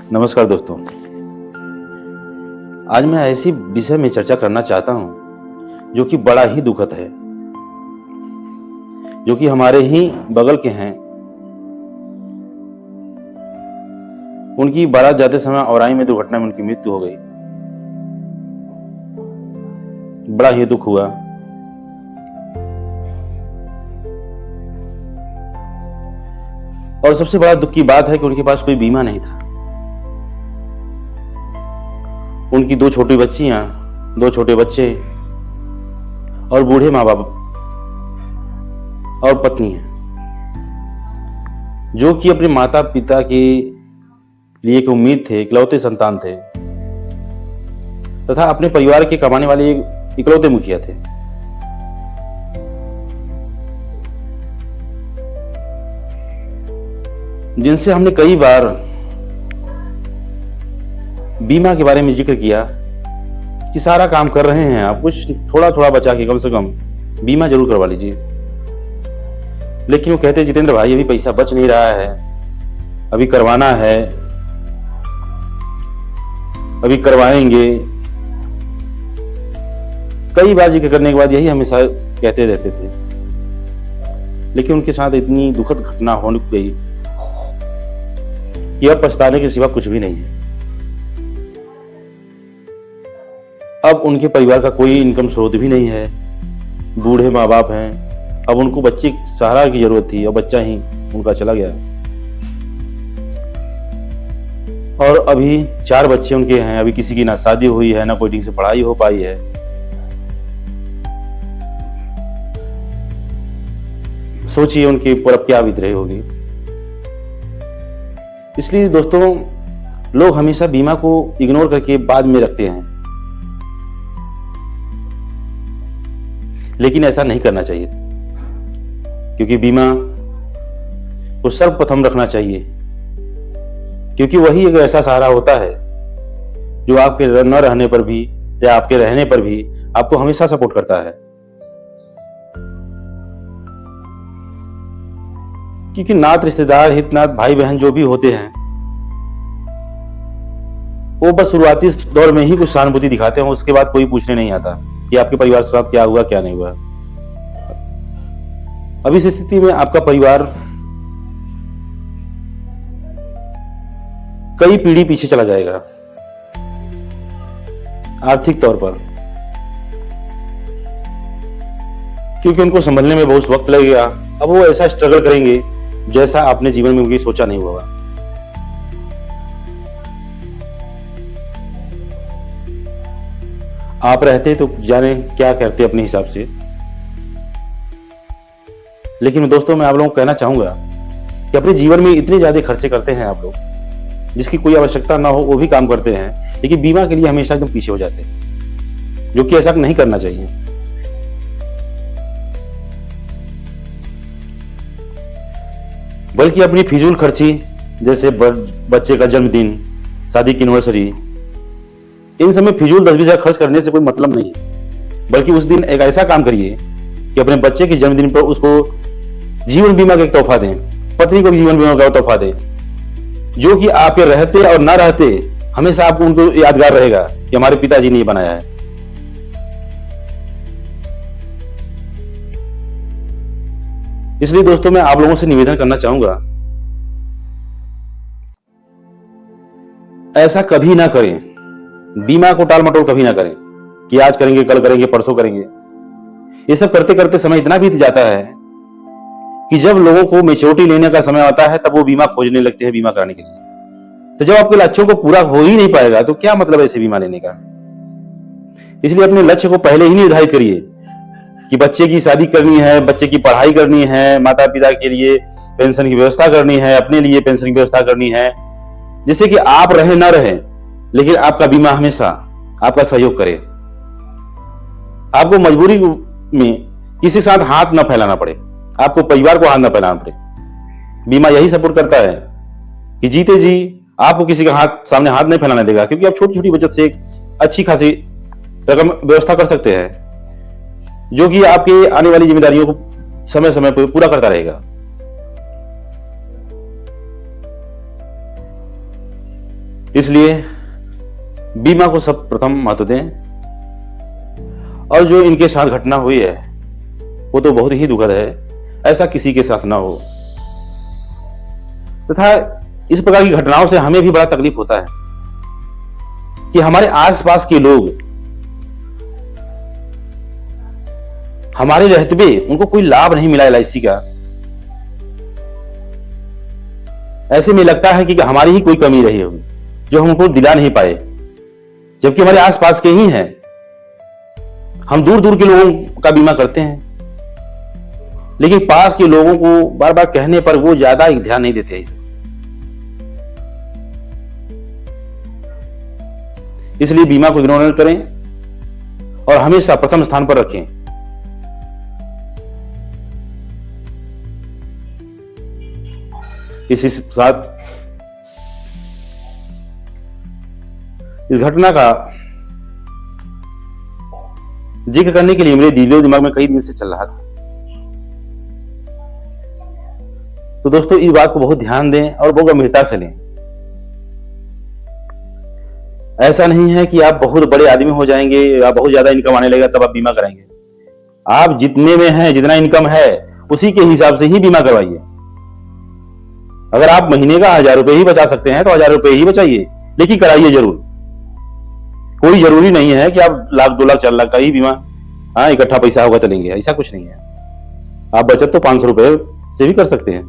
नमस्कार दोस्तों। आज मैं ऐसी विषय में चर्चा करना चाहता हूं जो कि बड़ा ही दुखद है, जो कि हमारे ही बगल के हैं। उनकी बारात जाते समय औराई में दुर्घटना में उनकी मृत्यु हो गई। बड़ा ही दुख हुआ। और सबसे बड़ा दुख की बात है कि उनके पास कोई बीमा नहीं था। उनकी 2 छोटी बच्चियां, 2 छोटे बच्चे और बूढ़े माँ बाप और पत्नी है, जो कि अपने माता पिता के लिए एक उम्मीद थे, इकलौते संतान थे तथा अपने परिवार के कमाने वाले इकलौते मुखिया थे। जिनसे हमने कई बार बीमा के बारे में जिक्र किया कि सारा काम कर रहे हैं आप, कुछ थोड़ा थोड़ा बचा के कम से कम बीमा जरूर करवा लीजिए। लेकिन वो कहते जितेंद्र भाई अभी पैसा बच नहीं रहा है, अभी करवाना है, अभी करवाएंगे। कई बार जिक्र करने के बाद यही हमेशा कहते रहते थे। लेकिन उनके साथ इतनी दुखद घटना हो गई कि अब पछताने के सिवा कुछ भी नहीं है। अब उनके परिवार का कोई इनकम स्रोत भी नहीं है, बूढ़े माँ बाप हैं। अब उनको बच्चे सहारा की जरूरत थी और बच्चा ही उनका चला गया। और अभी 4 बच्चे उनके हैं। अभी किसी की ना शादी हुई है, ना कोई ठीक से पढ़ाई हो पाई है। सोचिए उनके ऊपर अब क्या बीत रही होगी। इसलिए दोस्तों, लोग हमेशा बीमा को इग्नोर करके बाद में रखते हैं, लेकिन ऐसा नहीं करना चाहिए, क्योंकि बीमा को सर्वप्रथम रखना चाहिए, क्योंकि वही एक ऐसा सहारा होता है जो आपके न रहने पर भी या आपके रहने पर भी आपको हमेशा सपोर्ट करता है। क्योंकि नात, रिश्तेदार, हितनात, भाई बहन जो भी होते हैं, वो बस शुरुआती दौर में ही कुछ सहानुभूति दिखाते हैं। उसके बाद कोई पूछने नहीं आता कि आपके परिवार के साथ क्या हुआ, क्या नहीं हुआ। अब इस स्थिति में आपका परिवार कई पीढ़ी पीछे चला जाएगा आर्थिक तौर पर, क्योंकि उनको संभलने में बहुत वक्त लगेगा। अब वो ऐसा स्ट्रगल करेंगे जैसा आपने जीवन में उनकी सोचा नहीं होगा। आप रहते तो जाने क्या करते अपने हिसाब से। लेकिन दोस्तों, मैं आप लोगों को कहना चाहूंगा कि अपने जीवन में इतने ज्यादा खर्चे करते हैं आप लोग, जिसकी कोई आवश्यकता ना हो वो भी काम करते हैं, लेकिन बीमा के लिए हमेशा एकदम पीछे हो जाते हैं, जो कि ऐसा नहीं करना चाहिए। बल्कि अपनी फिजूल खर्ची, जैसे बच्चे का जन्मदिन, शादी की एनिवर्सरी, इन सब में फिजूल 10-20 हजार खर्च करने से कोई मतलब नहीं है। बल्कि उस दिन एक ऐसा काम करिए कि अपने बच्चे के जन्मदिन पर उसको जीवन बीमा का एक तोहफा दें, पत्नी को जीवन बीमा का तोहफा दें, जो कि आपके रहते और ना रहते हमेशा आपको उनको यादगार रहेगा कि हमारे पिताजी ने ये बनाया है। इसलिए दोस्तों, मैं आप लोगों से निवेदन करना चाहूंगा, ऐसा कभी ना करें, बीमा को टाल मटोल कभी ना करें कि आज करेंगे, कल करेंगे, परसों करेंगे। ये सब करते करते समय इतना बीत जाता है कि जब लोगों को मैच्योरिटी लेने का समय आता है, तब वो बीमा खोजने लगते हैं बीमा कराने के लिए। तो जब आपके लक्ष्यों को पूरा हो ही नहीं पाएगा तो क्या मतलब है ऐसे बीमा लेने का। इसलिए अपने लक्ष्य को पहले ही निर्धारित करिए कि बच्चे की शादी करनी है, बच्चे की पढ़ाई करनी है, माता पिता के लिए पेंशन की व्यवस्था करनी है, अपने लिए पेंशन की व्यवस्था करनी है, जिससे कि आप रहे ना रहे, लेकिन आपका बीमा हमेशा आपका सहयोग करे। आपको मजबूरी में किसी के साथ हाथ ना फैलाना पड़े, आपको परिवार को हाथ ना फैलाना पड़े। बीमा यही सपोर्ट करता है कि जीते जी आपको किसी का हाथ सामने हाथ नहीं फैलाने देगा, क्योंकि आप छोटी छोटी बचत से एक अच्छी खासी रकम व्यवस्था कर सकते हैं, जो कि आपकी आने वाली जिम्मेदारियों को समय समय पर पूरा करता रहेगा। इसलिए बीमा को सब प्रथम महत्व दें। और जो इनके साथ घटना हुई है वो तो बहुत ही दुखद है, ऐसा किसी के साथ ना हो। तथा इस प्रकार की घटनाओं से हमें भी बड़ा तकलीफ होता है कि हमारे आसपास के लोग हमारे रहते हुए उनको कोई लाभ नहीं मिला LIC का। ऐसे में लगता है कि हमारी ही कोई कमी रही होगी जो हम उनको दिला नहीं पाए, जबकि हमारे आसपास के ही हैं। हम दूर दूर के लोगों का बीमा करते हैं, लेकिन पास के लोगों को बार बार कहने पर वो ज्यादा ध्यान नहीं देते हैं। इसलिए बीमा को इग्नोर न करें और हमेशा प्रथम स्थान पर रखें। इसी साथ इस घटना का जिक्र करने के लिए मेरे दिमाग में कई दिन से चल रहा था। तो दोस्तों इस बात को बहुत ध्यान दें और बहुत गंभीरता से लें। ऐसा नहीं है कि आप बहुत बड़े आदमी हो जाएंगे या बहुत ज्यादा इनकम आने लगेगा तब आप बीमा कराएंगे। आप जितने में हैं, जितना इनकम है उसी के हिसाब से ही बीमा करवाइए। अगर आप महीने का 1000 रुपए ही बचा सकते हैं तो 1000 रुपए ही बचाइए, लेकिन कराइए जरूर। कोई जरूरी नहीं है कि आप लाख 2 लाख 4 लाख का ही बीमा इकट्ठा पैसा होगा तो लेंगे, ऐसा कुछ नहीं है। आप बचत तो 500 रुपए से भी कर सकते हैं।